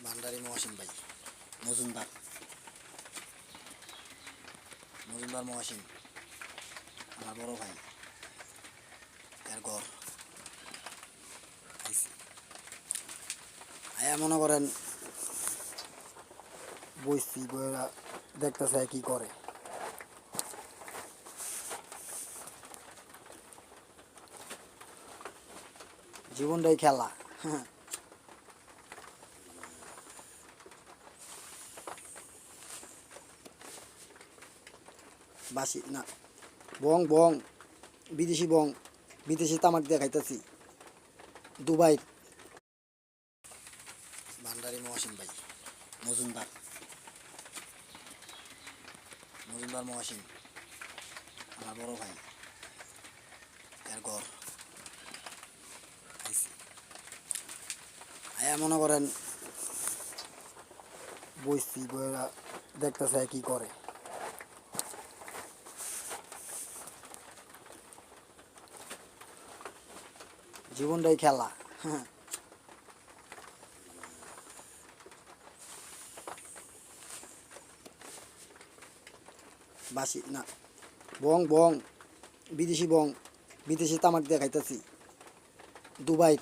ভান্ডারি মহসিন ভাই মজুমদার মজুমদার মহসিন আমার বড় ভাই এর ঘর আইছি আয়া মনে করেন বইছি বইরা দেখতেছে কি করে জীবনটাই খেলা বাসি না বং বং বং বিদেশি তামাক দিয়ে খাইতেছি দুবাই ভান্ডারি মহসিন ভাই মজুমদার মজুমদার মহসিন আমার বড় ভাই এর ঘর আইছি আয়া মনে করেন বইছি বইরা দেখতেছে কি করে জীবনটাই খেলা বাসি না বং বং বিদেশি তামাক দিয়ে খাইতেছি দুবাই